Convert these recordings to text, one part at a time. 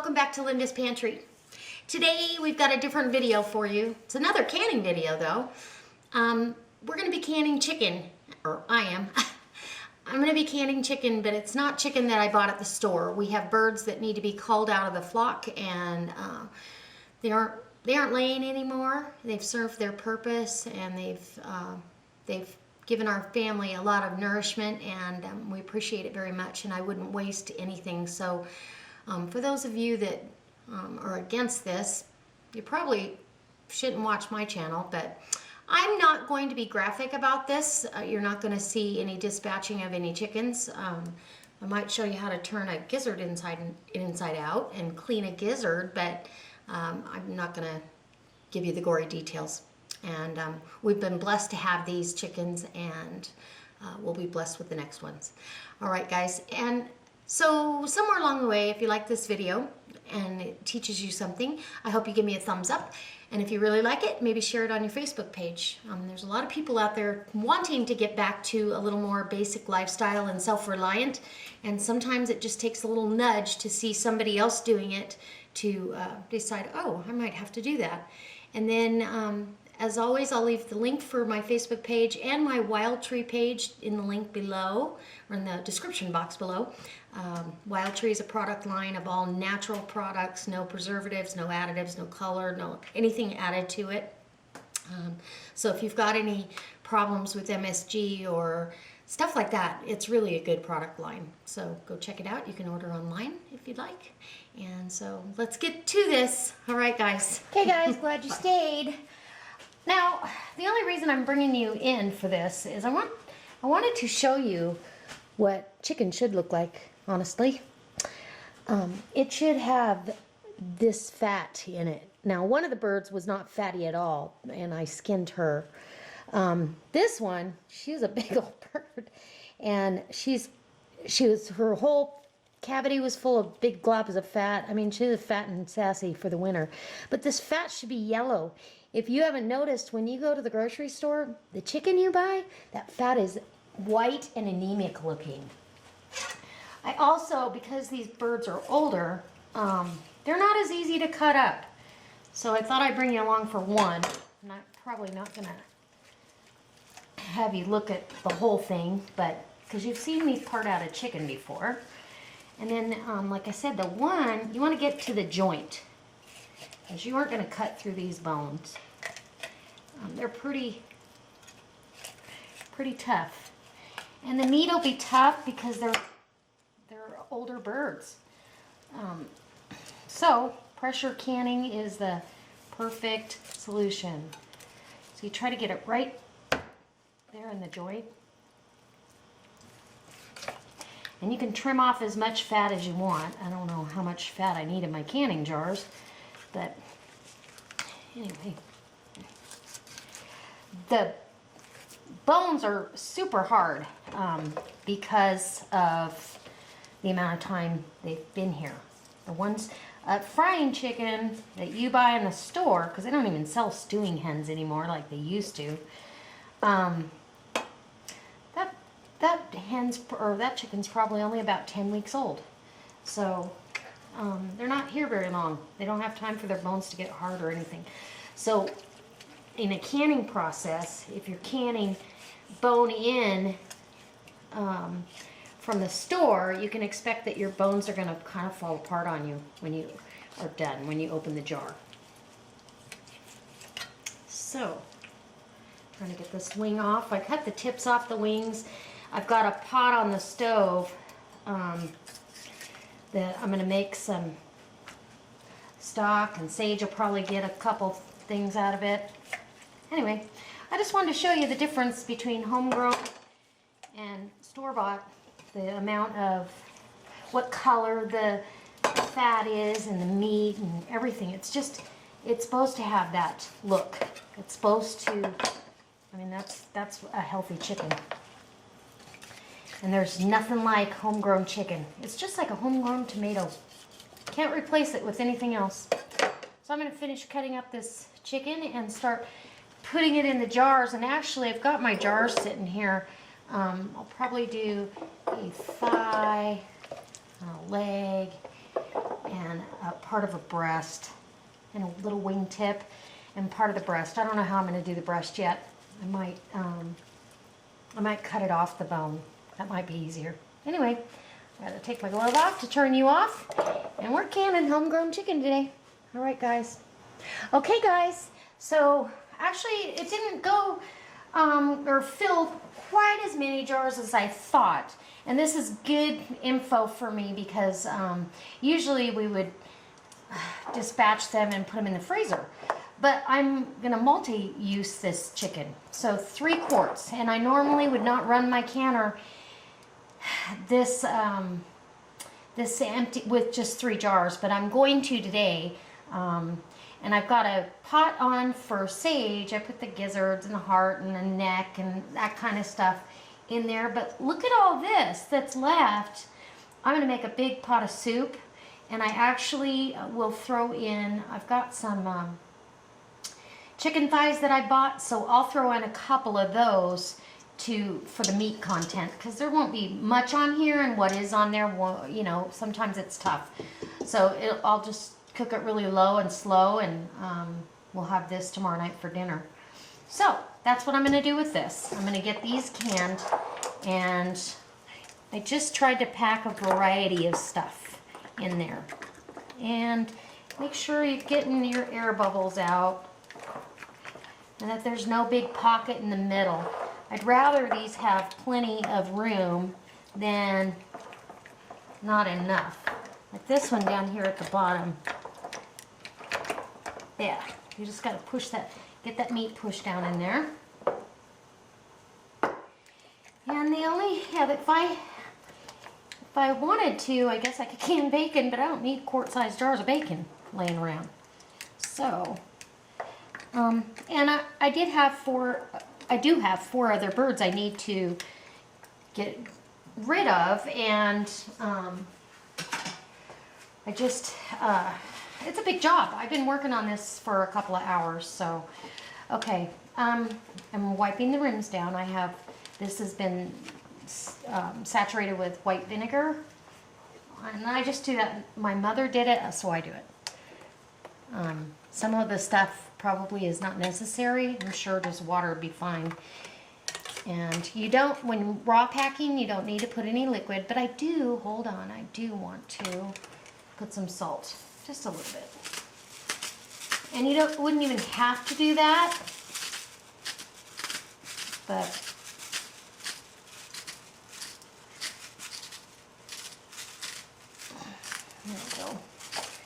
welcome back to Linda's Pantry. Today we've got a different video for you. It's another canning video though. We're going to be canning chicken, or I am. I'm going to be canning chicken, but it's not chicken that I bought at the store. We have birds that need to be culled out of the flock, and they aren't laying anymore. They've served their purpose, and they've given our family a lot of nourishment, and we appreciate it very much, and I wouldn't waste anything. So for those of you that are against this, you probably shouldn't watch my channel, but I'm not going to be graphic about this. You're not going to see any dispatching of any chickens. I might show you how to turn a gizzard inside out and clean a gizzard, but I'm not going to give you the gory details. And we've been blessed to have these chickens, and we'll be blessed with the next ones. All right, guys. And so somewhere along the way, if you like this video and it teaches you something, I hope you give me a thumbs up. And if you really like it, maybe share it on your Facebook page. There's a lot of people out there wanting to get back to a little more basic lifestyle and self-reliant. And sometimes it just takes a little nudge to see somebody else doing it to decide, oh, I might have to do that. And then as always, I'll leave the link for my Facebook page and my Wild Tree page in the link below, or in the description box below. Wild Tree is a product line of all natural products, no preservatives, no additives, no color, no anything added to it. So if you've got any problems with MSG or stuff like that, it's really a good product line. So go check it out. You can order online if you'd like. And so let's get to this. All right, guys. Okay, guys, glad you stayed. Now, the only reason I'm bringing you in for this is I wanted to show you what chicken should look like, honestly. It should have this fat in it. Now, one of the birds was not fatty at all, and I skinned her. This one, she was a big old bird, and her whole cavity was full of big globs of fat. I mean, she was fat and sassy for the winter. But this fat should be yellow. If you haven't noticed, when you go to the grocery store, the chicken you buy, that fat is white and anemic looking. I also, because these birds are older, they're not as easy to cut up. So I thought I'd bring you along for one. I'm probably not going to have you look at the whole thing, but because you've seen me part out a chicken before. And then, like I said, the one, you want to get to the joint, because you aren't going to cut through these bones. They're pretty tough. And the meat will be tough because they're older birds. So pressure canning is the perfect solution. So you try to get it right there in the joint. And you can trim off as much fat as you want. I don't know how much fat I need in my canning jars, but anyway. The bones are super hard because of the amount of time they've been here. The ones frying chicken that you buy in the store, because they don't even sell stewing hens anymore like they used to, that chicken's probably only about 10 weeks old. So they're not here very long. They don't have time for their bones to get hard or anything. So in a canning process, if you're canning bone in from the store, you can expect that your bones are going to kind of fall apart on you when you are done, when you open the jar. So, trying to get this wing off. I cut the tips off the wings. I've got a pot on the stove that I'm going to make some stock, and Sage will probably get a couple things out of it. Anyway, I just wanted to show you the difference between homegrown and store-bought, the amount of what color the fat is and the meat and everything. It's supposed to have that look. It's supposed to, I mean, that's a healthy chicken. And there's nothing like homegrown chicken. It's just like a homegrown tomato. Can't replace it with anything else. So I'm going to finish cutting up this chicken and start putting it in the jars. And actually, I've got my jars sitting here. I'll probably do a thigh, a leg, and part of a breast and a little wingtip and part of the breast. I don't know how I'm going to do the breast yet. I might cut it off the bone. That might be easier. Anyway, I gotta take my glove off to turn you off, and we're canning homegrown chicken today. All right, guys. Okay, guys. So actually, it didn't go or fill quite as many jars as I thought. And this is good info for me because usually we would dispatch them and put them in the freezer. But I'm gonna multi-use this chicken. So 3 quarts, and I normally would not run my canner this empty with just 3 jars, but I'm going to today. And I've got a pot on for sage. I put the gizzards and the heart and the neck and that kind of stuff in there. But look at all this that's left. I'm gonna make a big pot of soup, and I actually will throw in, I've got some chicken thighs that I bought, so I'll throw in a couple of those for the meat content, because there won't be much on here, and what is on there, well, you know, sometimes it's tough. So I'll just cook it really low and slow, and we'll have this tomorrow night for dinner. So that's what I'm going to do with this. I'm going to get these canned, and I just tried to pack a variety of stuff in there. And make sure you're getting your air bubbles out, and that there's no big pocket in the middle. I'd rather these have plenty of room than not enough. Like this one down here at the bottom. Yeah, you just got to push that, get that meat pushed down in there. And the only, if I wanted to, I guess I could can bacon, but I don't need quart-sized jars of bacon laying around. So, and I do have 4 other birds I need to get rid of, and it's a big job. I've been working on this for a couple of hours, so, okay. I'm wiping the rims down. This has been saturated with white vinegar, and I just do that. My mother did it, so I do it. Some of the stuff probably is not necessary. I'm sure just water would be fine. And you don't, when raw packing, you don't need to put any liquid, but I do want to put some salt, just a little bit. And you wouldn't even have to do that, but there we go.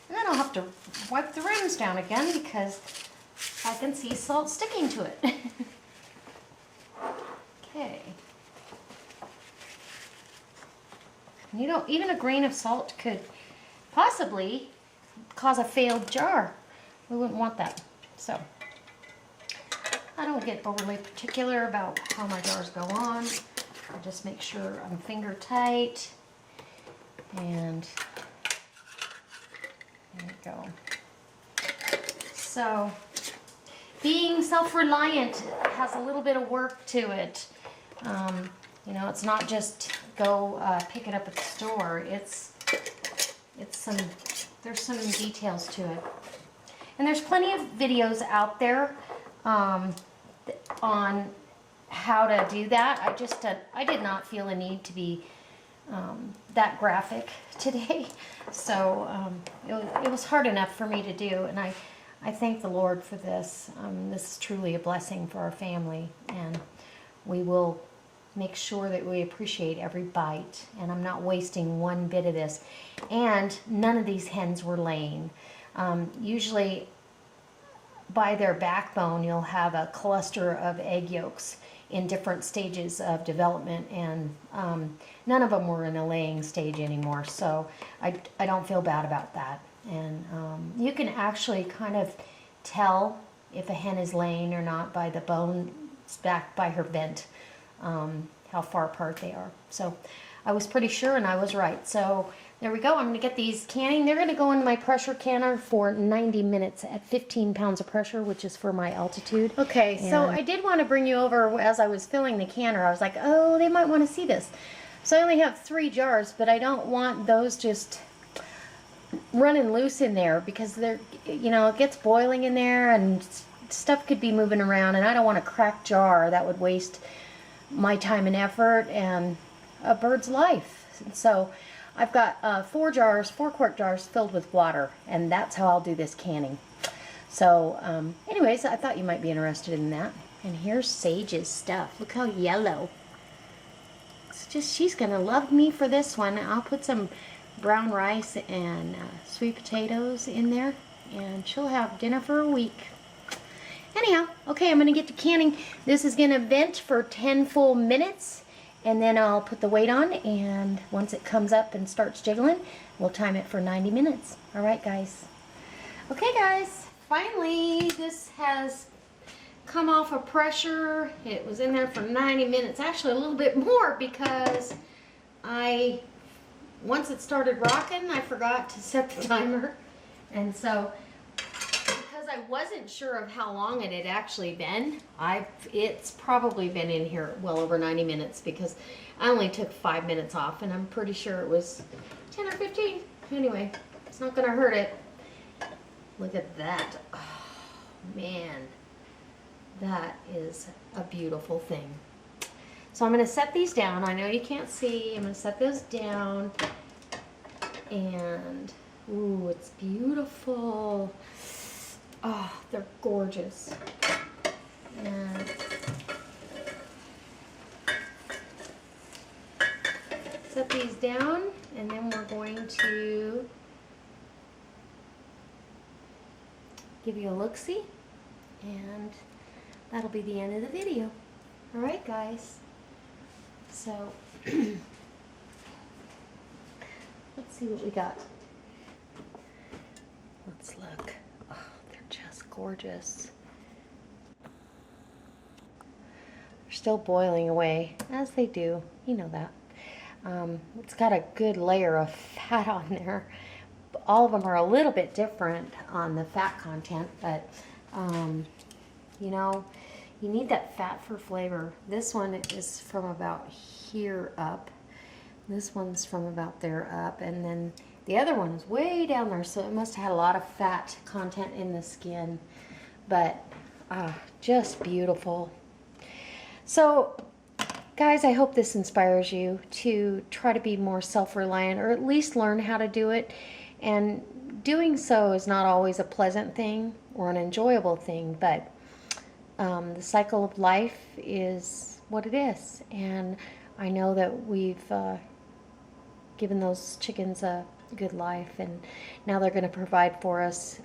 And then I'll have to wipe the rims down again because I can see salt sticking to it. Okay. Even a grain of salt could possibly cause a failed jar. We wouldn't want that. So, I don't get overly particular about how my jars go on. I just make sure I'm finger tight. And there we go. So, being self-reliant has a little bit of work to it. You know, it's not just go pick it up at the store. There's some details to it. And there's plenty of videos out there on how to do that. I did not feel a need to be that graphic today. So it was hard enough for me to do, and I thank the Lord for this. This is truly a blessing for our family, and we will make sure that we appreciate every bite, and I'm not wasting one bit of this. And none of these hens were laying. Usually by their backbone you'll have a cluster of egg yolks in different stages of development, and none of them were in a laying stage anymore, so I don't feel bad about that. And you can actually kind of tell if a hen is laying or not by the bones back by her vent, how far apart they are. So I was pretty sure, and I was right. So there we go. I'm going to get these canning. They're going to go in my pressure canner for 90 minutes at 15 pounds of pressure, which is for my altitude. Okay, and so I did want to bring you over as I was filling the canner. I was like, oh, they might want to see this. So I only have 3 jars, but I don't want those just running loose in there because they're, you know, it gets boiling in there and stuff could be moving around, and I don't want a cracked jar. That would waste my time and effort and a bird's life. So I've got 4 quart jars filled with water, and that's how I'll do this canning. So anyways, I thought you might be interested in that. And here's Sage's stuff. Look how yellow. It's just, she's gonna love me for this one. I'll put some brown rice and sweet potatoes in there, and she'll have dinner for a week. Anyhow, okay, I'm gonna get to canning. This is gonna vent for 10 full minutes, and then I'll put the weight on, and once it comes up and starts jiggling, we'll time it for 90 minutes. All right, guys. Okay, guys, finally, this has come off of pressure. It was in there for 90 minutes, actually a little bit more, because once it started rocking, I forgot to set the timer. And so, because I wasn't sure of how long it had actually been, it's probably been in here well over 90 minutes, because I only took 5 minutes off, and I'm pretty sure it was 10 or 15. Anyway, it's not gonna hurt it. Look at that. Oh, man. That is a beautiful thing. So I'm going to set these down. I know you can't see. I'm going to set those down. And, ooh, it's beautiful. Oh, they're gorgeous. And set these down, and then we're going to give you a look-see, and that'll be the end of the video. All right, guys. So let's see what we got. Let's look. Oh, they're just gorgeous. They're still boiling away, as they do. You know that. It's got a good layer of fat on there. All of them are a little bit different on the fat content, but you know, you need that fat for flavor. This one is from about here up. This one's from about there up, and then the other one is way down there, so it must have had a lot of fat content in the skin. But just beautiful. So guys, I hope this inspires you to try to be more self-reliant, or at least learn how to do it. And doing so is not always a pleasant thing or an enjoyable thing, but the cycle of life is what it is. And I know that we've given those chickens a good life, and now they're going to provide for us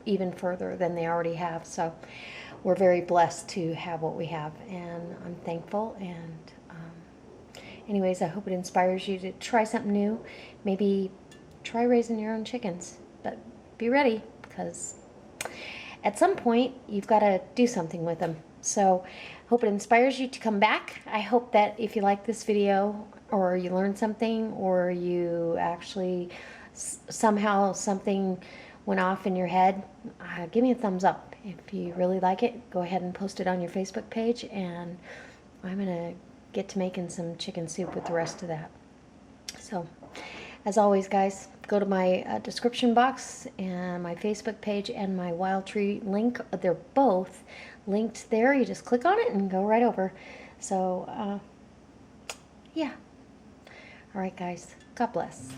even further than they already have. So we're very blessed to have what we have, and I'm thankful. And anyways, I hope it inspires you to try something new. Maybe try raising your own chickens, but be ready, because at some point you've got to do something with them. So hope it inspires you to come back. I hope that if you like this video, or you learned something, or you actually somehow something went off in your head, give me a thumbs up. If you really like it, go ahead and post it on your Facebook page, and I'm gonna get to making some chicken soup with the rest of that. So as always, guys, go to my description box and my Facebook page and my Wild Tree link. They're both linked there. You just click on it and go right over. So yeah. All right, guys. God bless.